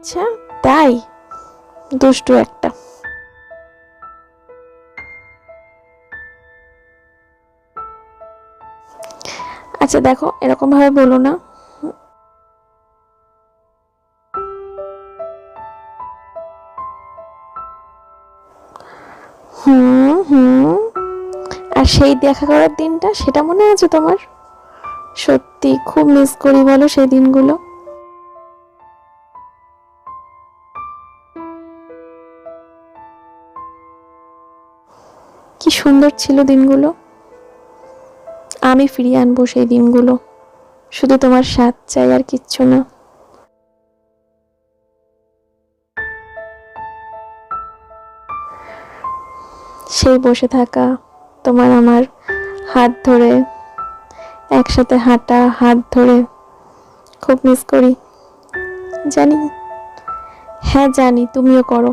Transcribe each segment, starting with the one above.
আচ্ছা, তাই? দুষ্টু একটা। আচ্ছা দেখো, এরকম ভাবে বলো না। হুম হুম। আর সেই দেখা করার দিনটা, সেটা মনে আছে তোমার? সত্যি খুব মিস করি বলো সেই দিনগুলো। কি সুন্দর ছিল দিনগুলো। আমি ফিরিয়ে আনবো সেই দিনগুলো। শুধু তোমার সাথ চাই, আর কিচ্ছু না। সেই বসে থাকা, তোমার আমার হাত ধরে, একসাথে হাঁটা, হাত ধরে, খুব মিস করি। জানি, হ্যাঁ জানি, তুমিও করো।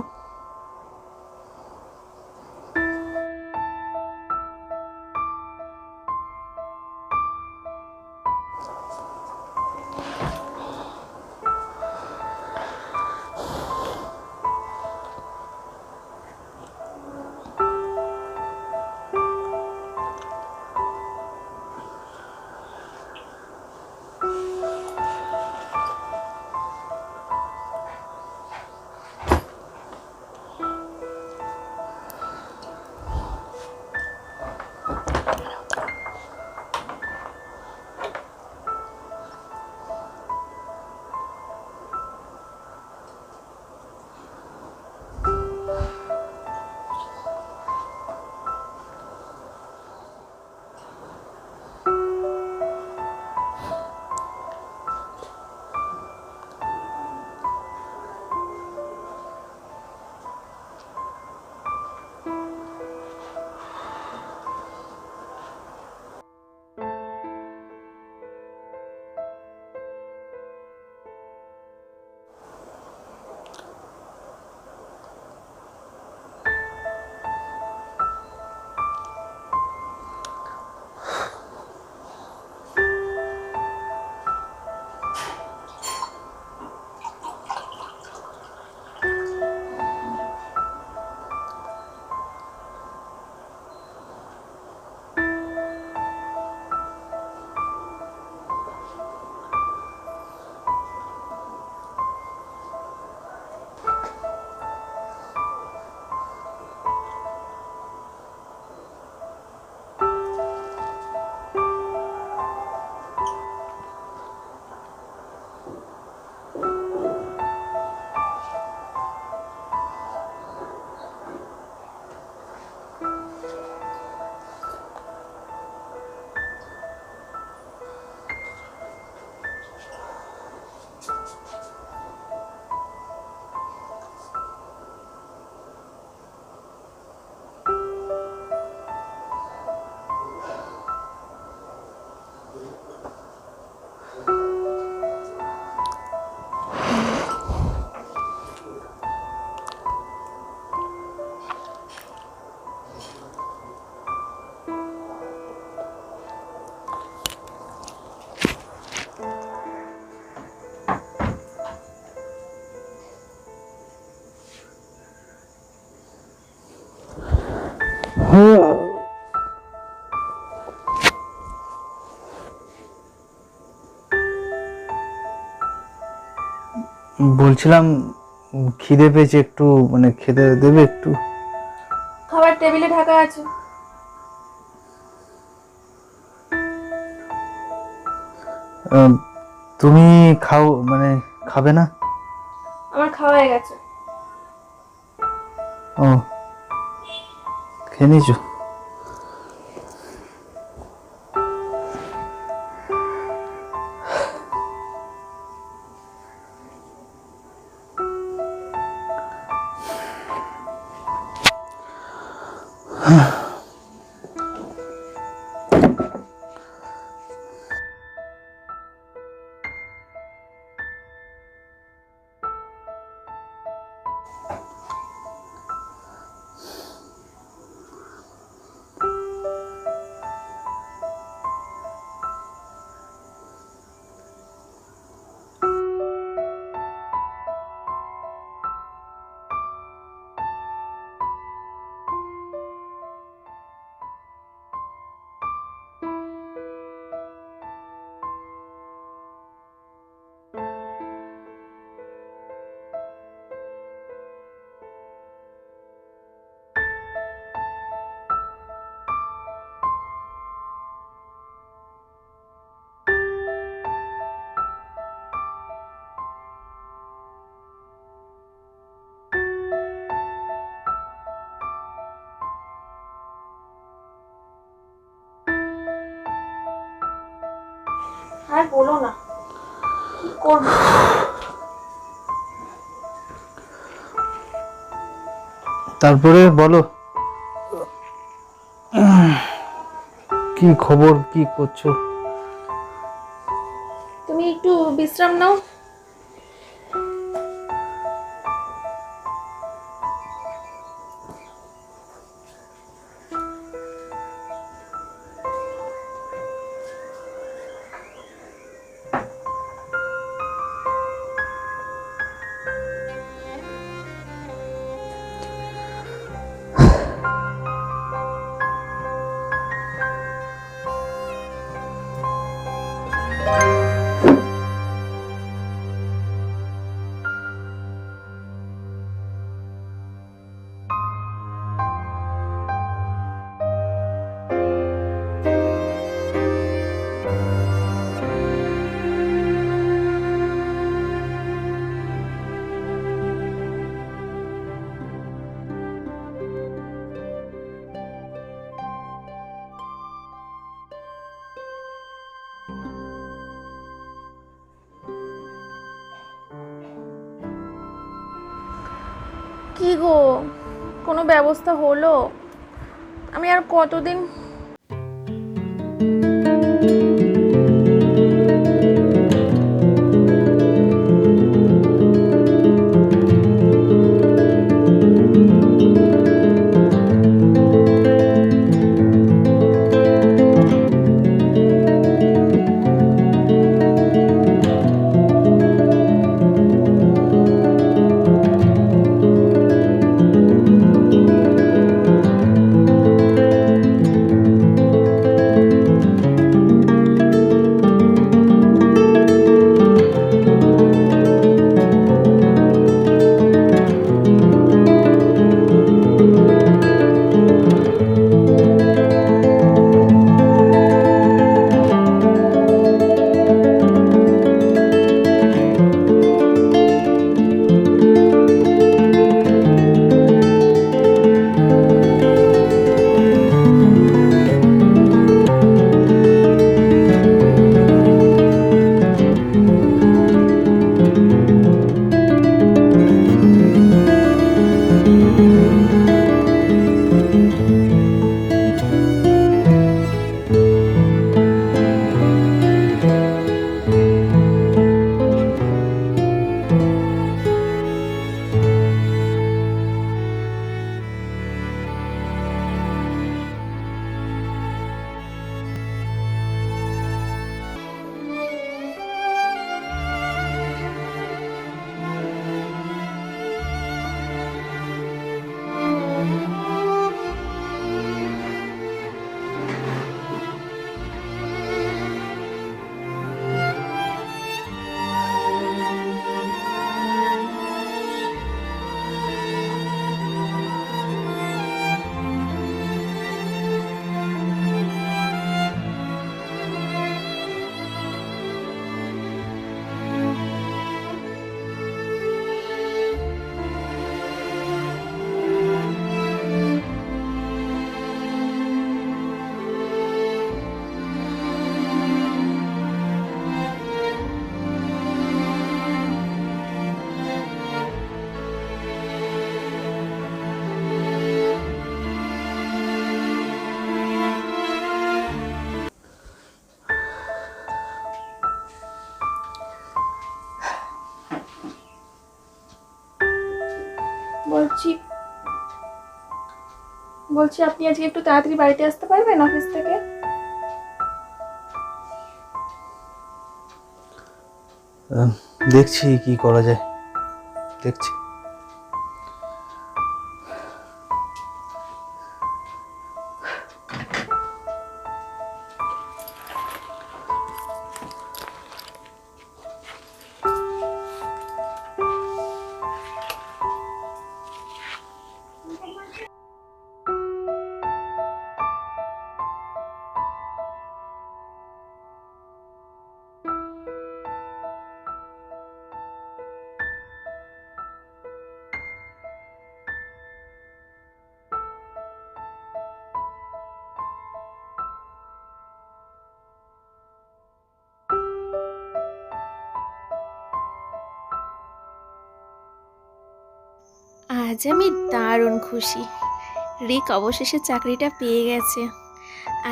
বলছিলাম খিদে পেয়েছে, একটু মানে খেতে দেবে একটু? খাবার টেবিলে ঢাকা আছে। আহ, তুমি খাও, মানে খাবে না? আমার খাওয়া হয়ে গেছে। ও, খেয়ে নিয়েছো? বলো না, কি করবো? তারপরে বলো, কি খবর, কি করছো? তুমি একটু বিশ্রাম নাও। কি গো, কোনো ব্যবস্থা হলো? আমি আর কতদিন? বলছি বলছি আপনি আজকে একটু তাড়াতাড়ি বাড়িতে আসতে পারবেন অফিস থেকে? দেখছি কি করা যায়, দেখছি। আজ আমি দারুণ খুশি। রিক অবশেষে চাকরিটা পেয়ে গেছে।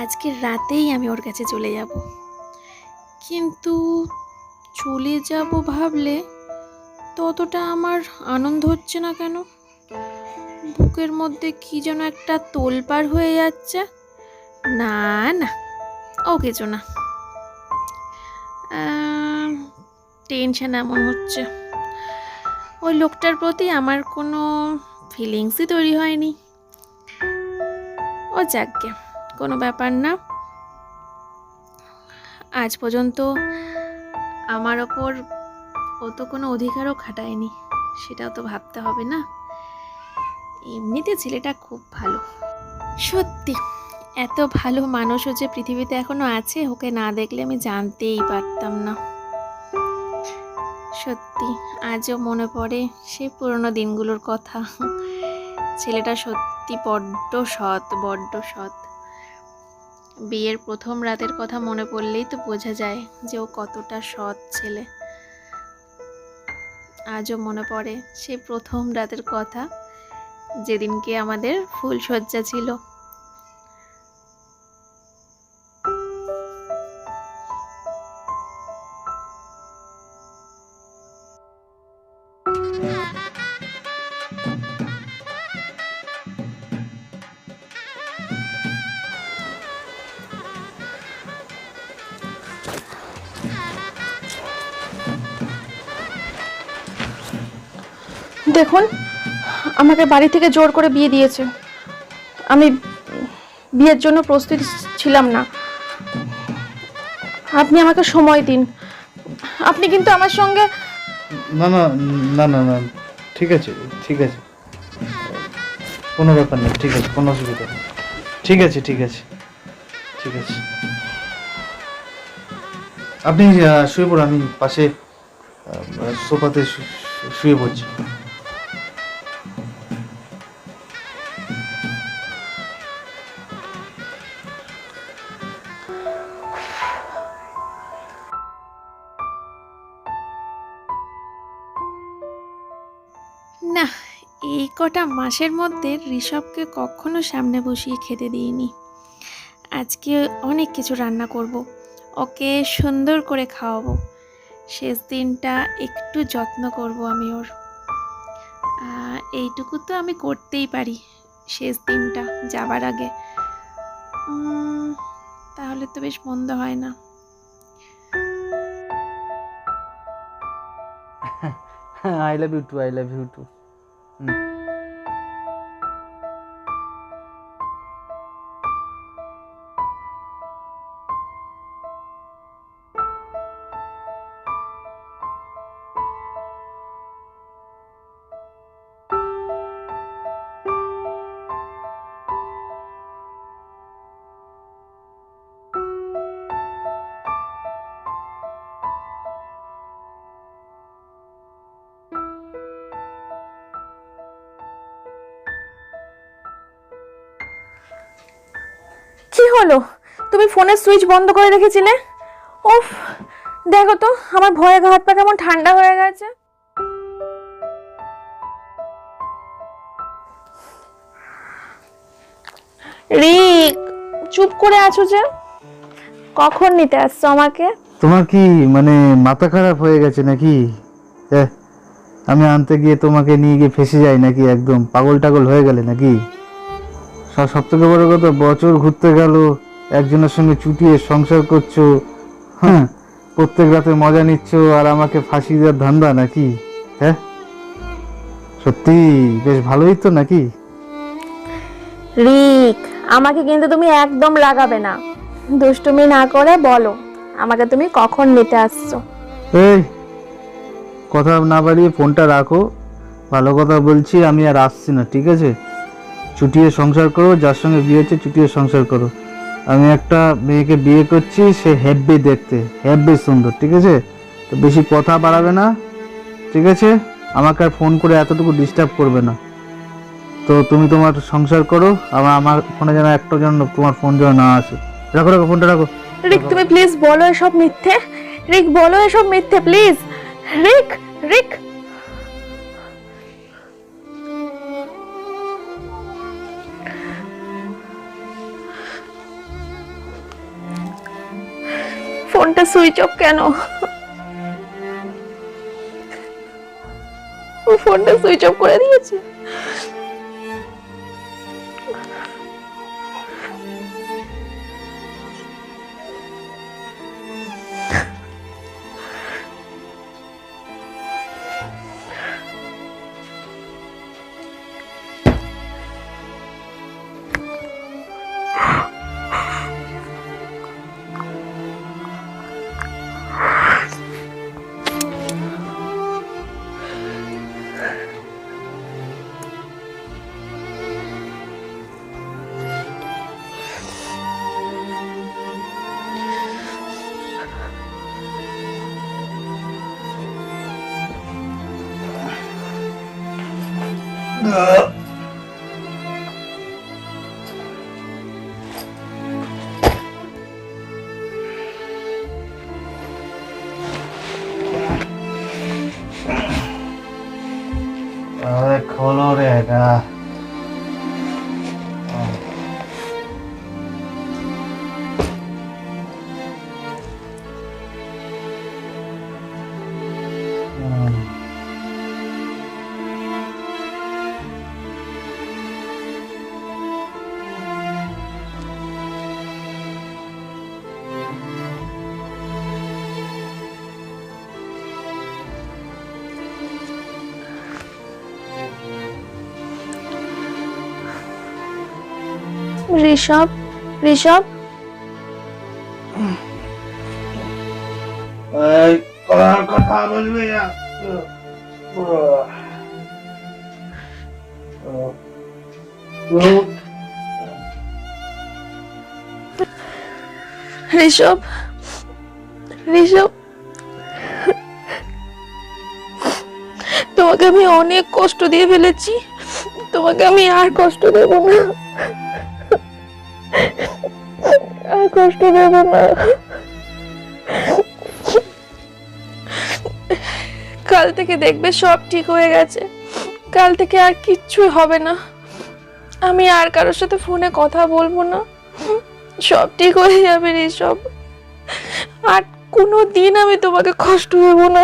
আজকে রাতেই আমি ওর কাছে চলে যাব। কিন্তু চলে যাব ভাবলে ততটা আমার আনন্দ হচ্ছে না কেন? বুকের মধ্যে কি যেন একটা তোলপাড় হয়ে যাচ্ছে। না না, ও কিছু না, টেনশন এমন হচ্ছে। ওই লোকটার প্রতি আমার কোনো ফিলিংসই তৈরি হয়নি। ও যাকগে, কোনো ব্যাপার না। আজ পর্যন্ত আমার ওপর ও তো কোনো অধিকারও খাটায়নি, সেটাও তো ভাবতে হবে না। এমনিতে ছেলেটা খুব ভালো। সত্যি এত ভালো মানুষও যে পৃথিবীতে এখনো আছে, ওকে না দেখলে আমি জানতেই পারতাম না। সত্যি আজও মনে পড়ে সেই পুরনো দিনগুলোর কথা। ছেলেটা সত্যি বড্ড সৎ, বড্ড সৎ। বিয়ের প্রথম রাতের কথা মনে পড়লেই তো বোঝা যায় যে ও কতটা সৎ ছেলে। আজও মনে পড়ে সেই প্রথম রাতের কথা, যেদিনকে আমাদের ফুলশয্যা ছিল। দেখুন, আমাকে বাড়ি থেকে জোর করে বিয়ে দিয়েছে। আমি বিয়ের জন্য প্রস্তুত ছিলাম না। আপনি আমাকে সময় দিন। আপনি কিন্তু আমার সঙ্গে না না না না না, ঠিক আছে ঠিক আছে, কোনো ব্যাপার নেই, ঠিক আছে, কোনো অসুবিধা নেই, ঠিক আছে ঠিক আছে ঠিক আছে। আপনি শুয়ে পড়ুন, আমি পাশে সোফাতে শুয়ে পড়ছি। না, এই কটা মাসের মধ্যে ঋষভকে কখনো সামনে বসিয়ে খেতে দিইনি। আজকে অনেক কিছু রান্না করব, ওকে সুন্দর করে খাওয়াবো। শেষ দিনটা একটু যত্ন করব আমি ওর। এইটুকু তো আমি করতেই পারি শেষ দিনটা যাবার আগে। তাহলে তো বেশ মন্দ হয় না। I love you too, I love you too. কি হলো? তুমি ফোনের সুইচ বন্ধ করে রেখেছিলে। উফ, দেখো তো আমার ভয়ে হাত পা কেমন ঠান্ডা হয়ে গেছে। রিক, চুপ করে আছো যে? কখন নিতে আসছো আমাকে? তোমার কি মানে মাথা খারাপ হয়ে গেছে নাকি? আমি আনতে গিয়ে তোমাকে নিয়ে গিয়ে ফেসে যাই নাকি? একদম পাগল টাগল হয়ে গেলে নাকি? সব থেকে বড় কথা, বছর ঘুরতে গেল, একজনের সঙ্গে চুটিয়ে সংসার করছো, হ্যাঁ, প্রত্যেক রাতে মজা নিচ্ছ, আর আমাকে ফাঁসি দেওয়ার ধান্দা নাকি? হ্যাঁ, সত্যি বেশ ভালোই তো নাকি? রিক, আমাকে কিন্তু তুমি একদম লাগাবে না। দুষ্টুমি না করে বলো আমাকে তুমি কখন নিতে আসছো? এই কথা না বাড়িয়ে ফোনটা রাখো। ভালো কথা বলছি, আমি আর আসছি না, ঠিক আছে? চুটিয়ে সংসার করো, যার সঙ্গে বিয়ে হচ্ছে চুটিয়ে সংসার করো। আমি একটা মেয়েকে বিয়ে করছি, সে হেব্বি দেখতে, হেব্বি সুন্দর, ঠিক আছে? তো বেশি কথা বাড়াবে না, ঠিক আছে? আমাকে আর ফোন করে এতটুকু ডিস্টার্ব করবে না। তো তুমি তোমার সংসার করো, আমার ফোনে যেন একটা যেন তোমার ফোন যেন না আসে। রাখো রাখো, ফোনটা রাখো। রিক, তুমি প্লিজ বলো এসব মিথ্যে। রিক, বলো এসব মিথ্যে প্লিজ। রিক, রিক। ফোনটা সুইচ অফ কেন? ও ফোনটা সুইচ অফ করে দিয়েছে। খোলো রে এটা। ঋষভ, ঋষভ, কথা বলবি না। ঋষভ, ঋষভ, তোমাকে আমি অনেক কষ্ট দিয়ে ফেলেছি, তোমাকে আমি আর কষ্ট দেব না, আর কষ্ট দেব না। কাল থেকে দেখবে সব ঠিক হয়ে গেছে, কাল থেকে আর কিচ্ছুই হবে না। আমি আর কারোর সাথে ফোনে কথা বলবো না, সব ঠিক হয়ে যাবে ঋষভ। আর কোনো দিন আমি তোমাকে কষ্ট দেব না।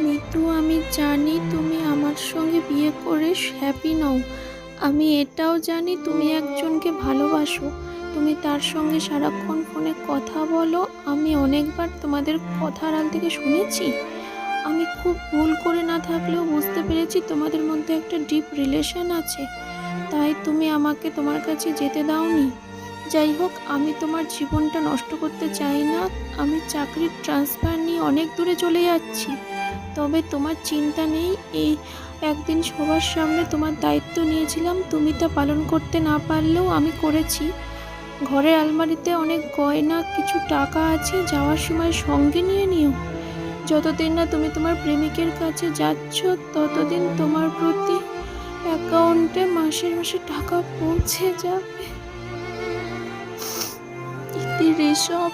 মিতু, আমি জানি তুমি আমার সঙ্গে বিয়ে করে হ্যাপি নও। আমি এটাও জানি তুমি একজনকে ভালোবাসো, তুমি তার সঙ্গে সারাক্ষণ ফোনে কথা বলো। আমি অনেকবার তোমাদের কথার আড়াল থেকে শুনেছি। আমি খুব ভুল করে না থাকলেও বুঝতে পেরেছি তোমাদের মধ্যে একটা ডিপ রিলেশন আছে, তাই তুমি আমাকে তোমার কাছে যেতে দাওনি। যাই হোক, আমি তোমার জীবনটা নষ্ট করতে চাই না। আমি চাকরির ট্রান্সফার নিয়ে অনেক দূরে চলে যাচ্ছি, তবে তোমার চিন্তা নেই। এই একদিন সবার সামনে তোমার দায়িত্ব নিয়েছিলাম, তুমি তা পালন করতে না পারলেও আমি করেছি। ঘরের আলমারিতে অনেক গয়না, কিছু টাকা আছে, যাওয়ার সময় সঙ্গে নিয়ে নিও। যতদিন না তুমি তোমার প্রেমিকের কাছে যাচ্ছ, ততদিন তোমার প্রতি অ্যাকাউন্টে মাসে মাসে টাকা পৌঁছে যাবে। ইতি ঋষভ।